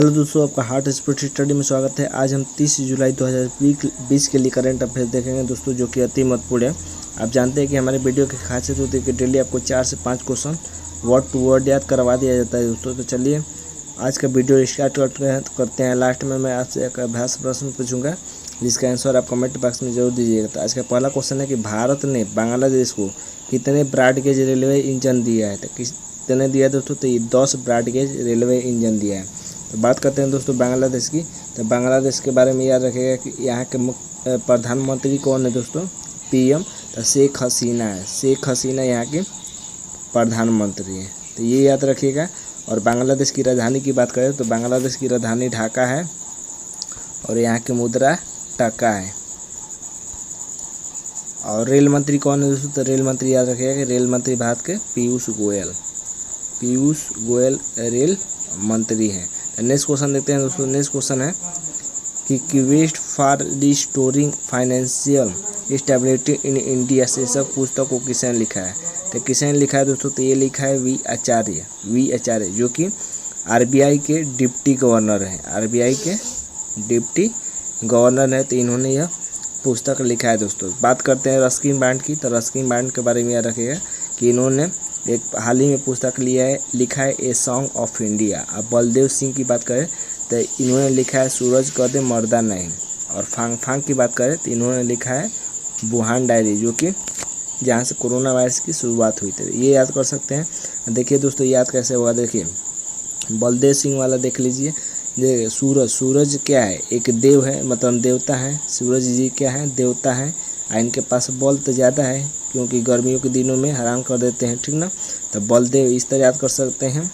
Hello दोस्तों, आपका heart sport study में स्वागत है। आज हम 30 जुलाई 2020 के लिए करंट अफेयर्स देखेंगे दोस्तों, जो कि अति महत्वपूर्ण है। आप जानते हैं कि हमारे वीडियो की खासियत होती है कि डेली आपको 4 से 5 क्वेश्चन वर्ड टू वर्ड याद करवा दिया जाता है दोस्तों। तो चलिए आज का वीडियो स्टार्ट करते हैं। लास्ट में मैं आपसे एक अभ्यास प्रश्न पूछूंगा, जिसका आंसर आप कमेंट बॉक्स में जरूर दीजिएगा। तो आज का पहला क्वेश्चन है कि भारत ने बांग्लादेश को कितने ब्रॉडगेज रेलवे इंजन दिया है? तो कितने दिया दोस्तों? तो ये 10 ब्रॉडगेज रेलवे इंजन दिया है। तो बात करते हैं दोस्तों बांग्लादेश की। तो बांग्लादेश के बारे में याद रखिएगा कि यहाँ के मुख्य प्रधानमंत्री कौन है दोस्तों? पीएम। तो शेख हसीना है। शेख हसीना यहाँ की प्रधानमंत्री है, तो ये याद रखिएगा। और बांग्लादेश की राजधानी की बात करें तो बांग्लादेश की राजधानी ढाका है और यहाँ की मुद्रा टका है। और रेल मंत्री कौन है दोस्तों? तो रेल मंत्री याद रखिएगा कि रेल मंत्री भारत के पीयूष गोयल रेल मंत्री हैं। नेक्स्ट क्वेश्चन देखते हैं दोस्तों। नेक्स्ट क्वेश्चन है कि quest for restoring financial stability in India शीर्षक पुस्तक को किसने लिखा है? तो किसने लिखा है दोस्तों? तो ये लिखा है वी आचार्य, जो कि आरबीआई के डिप्टी गवर्नर हैं। आरबीआई के डिप्टी गवर्नर है, तो इन्होंने यह पुस्तक लिखा है दोस्तों। बात करते हैं रस्किन बॉन्ड की। तो रस्किन बॉन्ड के बारे में याद रखिएगा कि इन्होंने एक हाल ही में पुस्तक लिखा है ए सॉन्ग ऑफ इंडिया। अब बलदेव सिंह की बात करें तो इन्होंने लिखा है सूरज कदे मर्दा नहीं। और फांग की बात करें तो इन्होंने लिखा है वुहान डायरी, जो कि जहाँ से कोरोना वायरस की शुरुआत हुई थी। ये याद कर सकते हैं। देखिए दोस्तों याद कैसे होगा, देखिए बलदेव सिंह वाला देख लीजिए। देखिए सूरज क्या है? एक देव है, मतलब देवता है। सूरज जी क्या है? देवता है। इनके पास बल तो ज़्यादा है क्योंकि गर्मियों के दिनों में हैरान कर देते हैं, ठीक ना। तो बलदेव इस तरह याद कर सकते हैं।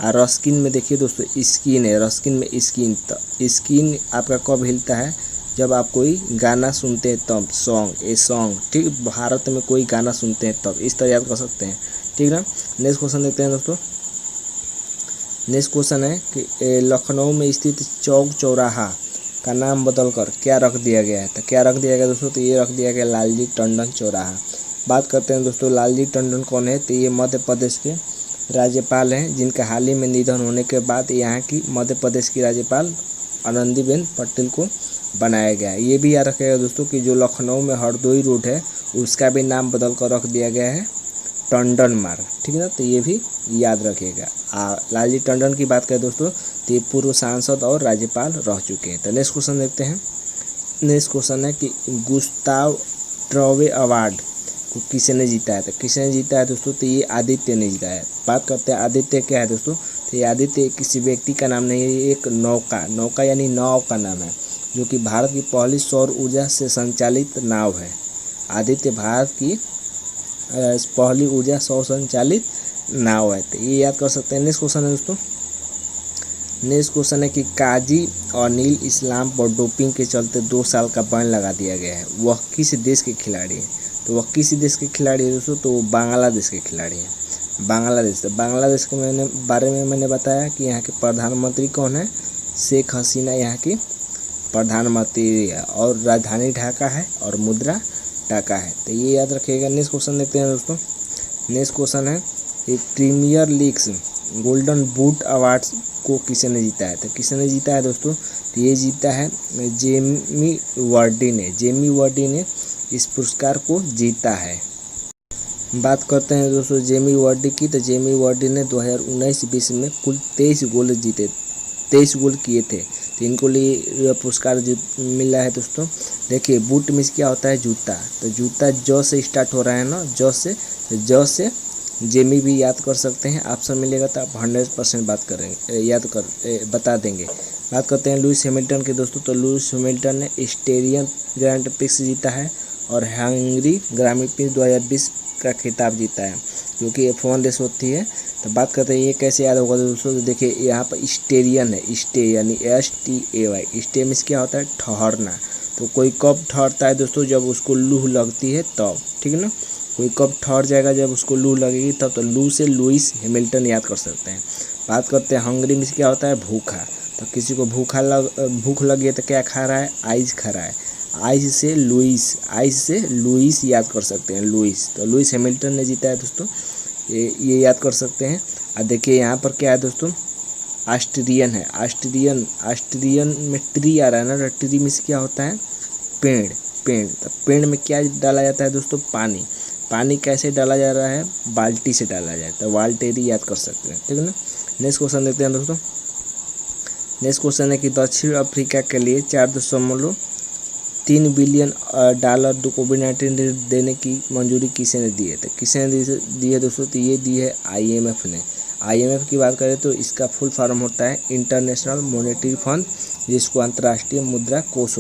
और रस्किन में देखिए दोस्तों स्किन है। रस्किन में स्किन, तो स्किन आपका कब हिलता है? जब आप कोई गाना सुनते हैं तब। सॉन्ग, ठीक। भारत में कोई गाना सुनते हैं तब। इस तरह याद कर सकते हैं, ठीक ना। नेक्स्ट क्वेश्चन देखते हैं दोस्तों। नेक्स्ट क्वेश्चन है कि लखनऊ में स्थित चौक चौराहा का नाम बदलकर क्या रख दिया गया है? तो क्या रख दिया गया दोस्तों? तो ये रख दिया गया लालजी टंडन चौराहा। बात करते हैं दोस्तों लालजी टंडन कौन है? तो ये मध्य प्रदेश के राज्यपाल हैं, जिनका हाल ही में निधन होने के बाद यहाँ की मध्य प्रदेश की राज्यपाल आनंदीबेन पटेल को बनाया गया है। ये भी याद रखिएगा दोस्तों कि जो लखनऊ में हरदोई रोड है उसका भी नाम बदल कर रख दिया गया है टंडन मार्ग, ठीक है ना। तो ये भी याद रखिएगा। लालजी टंडन की बात करें दोस्तों तो ये पूर्व सांसद और राज्यपाल रह चुके हैं। तो नेक्स्ट क्वेश्चन देखते हैं। नेक्स्ट क्वेश्चन है कि गुस्ताव ट्रॉवे अवार्ड को किसने जीता है? तो किसने जीता है दोस्तों? तो ये आदित्य ने जीता है। बात करते हैं आदित्य क्या है दोस्तों? तो ये आदित्य किसी व्यक्ति का नाम नहीं है, ये एक नौका यानी नाव का नाम है, जो कि भारत की पहली सौर ऊर्जा से संचालित नाव है। आदित्य भारत की पहली ऊर्जा सौर संचालित नाव है, तो ये याद कर सकते हैं। नेक्स्ट क्वेश्चन है दोस्तों। नेक्स्ट क्वेश्चन है कि काजी अनिल इस्लाम पर डोपिंग के चलते 2 साल का बैन लगा दिया गया है। वह किस देश के खिलाड़ी है? तो वह किस देश के खिलाड़ी है दोस्तों? तो बांग्लादेश के खिलाड़ी हैं। बांग्लादेश। तो बांग्लादेश के बारे में मैंने बताया कि यहाँ के प्रधानमंत्री कौन है? शेख हसीना यहाँ की प्रधानमंत्री है और राजधानी ढाका है और मुद्रा टका है, तो ये याद रखिएगा। नेक्स्ट क्वेश्चन देखते हैं दोस्तों। नेक्स्ट क्वेश्चन है कि premier leagues golden boot awards को किसने जीता है? तो किसने जीता है दोस्तों? तो ये जीता है जेमी वर्डी ने इस पुरस्कार को जीता है। बात करते हैं दोस्तों जेमी वर्डी की। तो जेमी वर्डी ने 2019-20 में कुल 23 गोल किए थे, तो इनको लिए पुरस्कार मिला है दोस्तों। देखिए बूट मीन्स क्या होता है? जूता। तो जूता ज से स्टार्ट हो रहा है ना, ज से जेमी भी याद कर सकते हैं। ऑप्शन मिलेगा तो आप 100% बता देंगे। बात करते हैं लुइस हैमिल्टन के दोस्तों। तो लुइस हैमिल्टन ने ऑस्ट्रेलियन ग्रैंड प्रिक्स जीता है और हंगरी ग्रामीण प्रिक्स 2020 का खिताब जीता है, जो कि F1 रेस होती है। तो बात करते हैं ये कैसे याद होगा दोस्तों। तो देखिए यहाँ पर स्टेरियन है, यानी STAY। स्टे मीन्स क्या होता है? ठहरना। तो कोई कब ठहरता है दोस्तों? जब उसको लूह लगती है तब, ठीक है ना। कोई कब ठहर जाएगा? जब उसको लूह लगेगी तब। तो लू से लुइस हैमिल्टन याद कर सकते हैं। बात करते हैं हंगरी मीन्स क्या होता है? भूखा। तो किसी को भूख लगी है तो क्या खा रहा है? आइस खा रहा है। आइस से लुइस याद कर सकते हैं, लुइस। तो लुइस हैमिल्टन ने जीता है दोस्तों, ये याद कर सकते हैं। देखिए यहाँ पर क्या है दोस्तों, ऑस्ट्रियन है। ऑस्ट्रियन में ट्री आ रहा है ना, तो ट्री में क्या होता है, पेड़। तो पेड़ में क्या डाला जाता है दोस्तों, पानी कैसे डाला जा रहा है, बाल्टी से डाला जाता है। वाल्टेरी याद कर सकते हैं, ठीक है ना। नेक्स्ट क्वेश्चन देखते हैं दोस्तों। नेक्स्ट क्वेश्चन है कि दक्षिण अफ्रीका के लिए 4.3 बिलियन डॉलर कोविड-19 देने की मंजूरी किसने दी है, तो किसने दी है दोस्तों, तो ये दी है IMF ने। IMF की बात करें तो इसका फुल फॉर्म होता है इंटरनेशनल मॉनेटरी फंड, जिसको अंतर्राष्ट्रीय मुद्रा कोष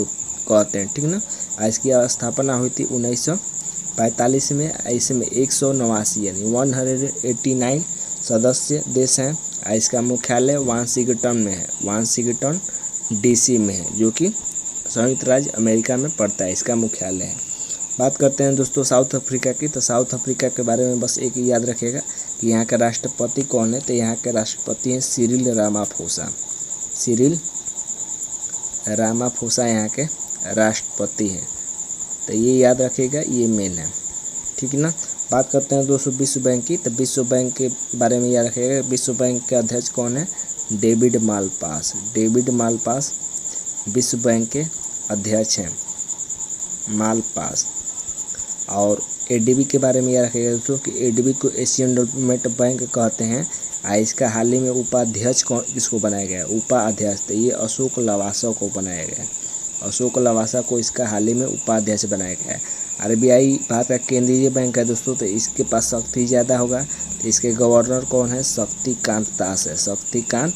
कहते हैं, ठीक ना। इसकी स्थापना हुई थी 1945 में। इसमें 189 यानी 189 सदस्य देश हैं। इसका मुख्यालय वाशिंगटन में है, वाशिंगटन DC में है, जो कि संयुक्त राज्य अमेरिका में पड़ता है, इसका मुख्यालय है। बात करते हैं दोस्तों साउथ अफ्रीका की। तो साउथ अफ्रीका के बारे में बस एक याद रखिएगा कि यहाँ का राष्ट्रपति कौन है, तो यहाँ के राष्ट्रपति हैं सिरिल रामाफोसा। सिरिल रामाफोसा यहाँ के राष्ट्रपति हैं, तो ये याद रखिएगा, ये मेन है, ठीक है ना। बात करते हैं दोस्तों विश्व बैंक की। तो विश्व बैंक के बारे में याद रखिएगा, विश्व बैंक के अध्यक्ष कौन है, डेविड मालपास। डेविड मालपास विश्व बैंक के अध्यक्ष हैं, मालपास। और ADB के बारे में याद रखिएगा दोस्तों कि ADB को एशियन डेवलपमेंट बैंक कहते हैं। इसका हाल ही में उपाध्यक्ष किसको बनाया गया है, उपाध्यक्ष, तो ये अशोक लवासा को बनाया गया है। अशोक लवासा को इसका हाल ही में उपाध्यक्ष बनाया गया है। RBI भारत का केंद्रीय बैंक है दोस्तों, तो इसके पास शक्ति ज़्यादा होगा। तो इसके गवर्नर कौन है, शक्तिकांत दास है। शक्तिकांत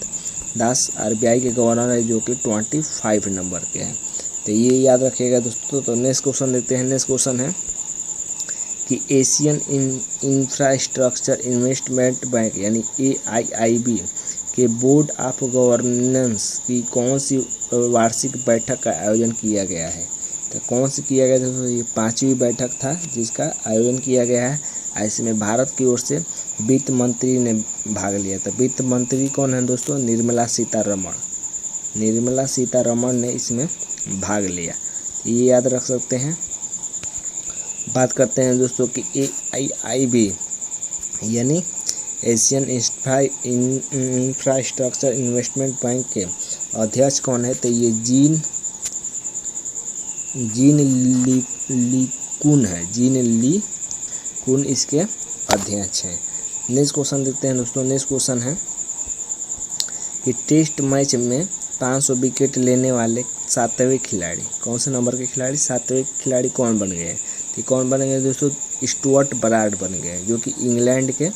दास RBI के गवर्नर है, जो कि 25 नंबर के हैं। तो ये याद रखिएगा दोस्तों। तो नेक्स्ट क्वेश्चन देखते हैं। नेक्स्ट क्वेश्चन है कि एशियन इंफ्रास्ट्रक्चर इन्वेस्टमेंट बैंक यानी AIIB के बोर्ड ऑफ गवर्नेंस की कौन सी वार्षिक बैठक का आयोजन किया गया है, तो कौन सी किया गया दोस्तों, ये 5वीं बैठक था जिसका आयोजन किया गया है। इसमें भारत की ओर से वित्त मंत्री ने भाग लिया था। वित्त मंत्री कौन है दोस्तों, निर्मला सीतारमण। निर्मला सीतारमण ने इसमें भाग लिया, ये याद रख सकते हैं। बात करते हैं दोस्तों कि AIIB यानी एशियन इंफ्रास्ट्रक्चर इन्वेस्टमेंट बैंक के अध्यक्ष कौन है, तो ये जीन ली कुन है। जीन ली कुन इसके अध्यक्ष हैं। नेक्स्ट क्वेश्चन देखते हैं दोस्तों। नेक्स्ट क्वेश्चन है कि टेस्ट मैच में 500 विकेट लेने वाले 7वें खिलाड़ी, कौन से नंबर के खिलाड़ी, 7वें खिलाड़ी कौन बन गए, तो कौन बन गए दोस्तों, स्टुअर्ट ब्राड बन गए, जो कि इंग्लैंड के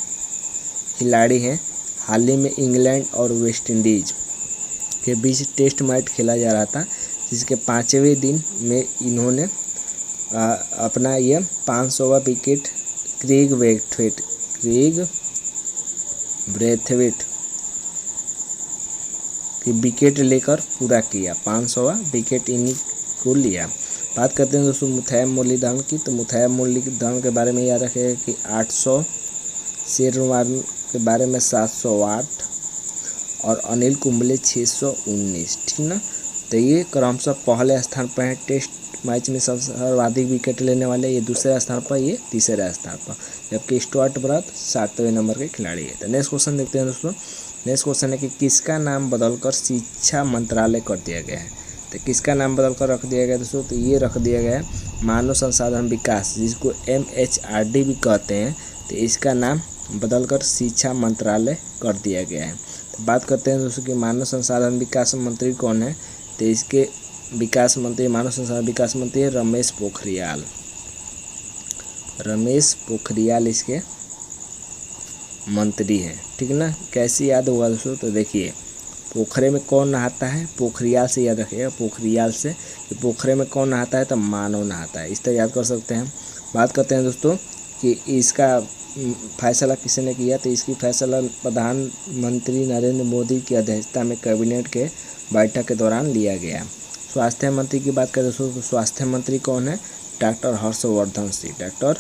खिलाड़ी हैं। हाल ही में इंग्लैंड और वेस्ट इंडीज के बीच टेस्ट मैच खेला जा रहा था, जिसके 5वें दिन में इन्होंने अपना यह 500वां विकेट क्रेग ब्रेथवेट की विकेट लेकर पूरा किया। 500वां विकेट इन्हीं को लिया। बात करते हैं दोस्तों मुथैया मुरलीधरन की। तो मुथैया मुरलीधरन के बारे में याद रखेगा कि 800, शेरवान के बारे में 708 और अनिल कुंबले 619, ठीक ना। तो ये क्रमशः पहले स्थान पर है टेस्ट मैच में सबसे सर्वाधिक विकेट लेने वाले, ये दूसरे स्थान पर, ये तीसरे स्थान पर, जबकि स्टुअर्ट ब्राड 7वें नंबर के खिलाड़ी है। तो नेक्स्ट क्वेश्चन देखते हैं दोस्तों। नेक्स्ट क्वेश्चन है कि किसका नाम बदलकर शिक्षा मंत्रालय कर दिया गया है, तो किसका नाम बदलकर रख दिया गया दोस्तों, तो ये रख दिया गया है मानव संसाधन विकास, जिसको MHRD भी कहते हैं। तो इसका नाम बदलकर शिक्षा मंत्रालय कर दिया गया है। तो बात करते हैं दोस्तों कि मानव संसाधन विकास मंत्री कौन है, तो इसके विकास मंत्री, मानव संसाधन विकास मंत्री है रमेश पोखरियाल। रमेश पोखरियाल इसके मंत्री हैं, ठीक ना। कैसे याद होगा दोस्तों, तो देखिए पोखरे में कौन नहाता है, पोखरियाल से याद रखिएगा, पोखरियाल से कि पोखरे में कौन नहाता है, तो मानव नहाता है, इस तरह याद कर सकते हैं। बात करते हैं दोस्तों कि इसका फैसला किसने किया, तो इसकी फैसला प्रधानमंत्री नरेंद्र मोदी की अध्यक्षता में कैबिनेट के बैठक के दौरान लिया गया। स्वास्थ्य मंत्री की बात करें दोस्तों, तो स्वास्थ्य मंत्री कौन है, डॉक्टर हर्षवर्धन सिंह। डॉक्टर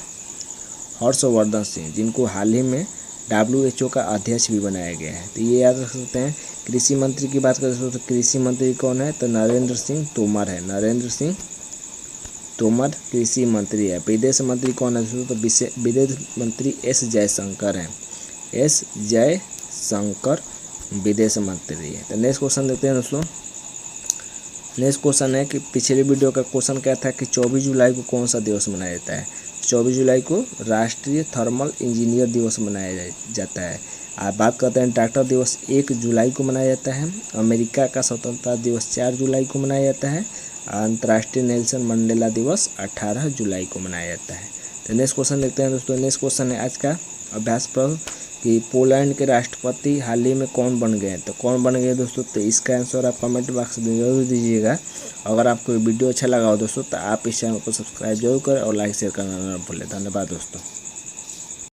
हर्षवर्धन सिंह, जिनको हाल ही में WHO का अध्यक्ष भी बनाया गया है, तो ये याद रख सकते हैं। कृषि मंत्री की बात करें दोस्तों, तो कृषि मंत्री कौन है, तो नरेंद्र सिंह तोमर है। नरेंद्र सिंह तोमर कृषि मंत्री है। विदेश मंत्री कौन है दोस्तों, तो विदेश मंत्री S जयशंकर हैं। S जयशंकर विदेश मंत्री है। तो नेक्स्ट क्वेश्चन देखते हैं दोस्तों। नेक्स्ट क्वेश्चन है कि पिछले वीडियो का क्वेश्चन क्या था कि 24 जुलाई को कौन सा दिवस मनाया जाता है। 24 जुलाई को राष्ट्रीय थर्मल इंजीनियर दिवस मनाया जाता है। आप बात करते हैं डॉक्टर दिवस 1 जुलाई को मनाया जाता है। अमेरिका का स्वतंत्रता दिवस 4 जुलाई को मनाया जाता है। अंतर्राष्ट्रीय नेल्सन मंडेला दिवस 18 जुलाई को मनाया जाता है। तो नेक्स्ट क्वेश्चन देखते हैं दोस्तों। नेक्स्ट क्वेश्चन है आज का अभ्यास प्रश्न कि पोलैंड के राष्ट्रपति हाल ही में कौन बन गए हैं। तो कौन बन गए दोस्तों, तो इसका आंसर आप कमेंट बॉक्स में जरूर दीजिएगा। अगर आपको वीडियो अच्छा लगा हो दोस्तों तो आप इस चैनल को सब्सक्राइब जरूर करें और लाइक शेयर करना ना भूलें। धन्यवाद दोस्तों।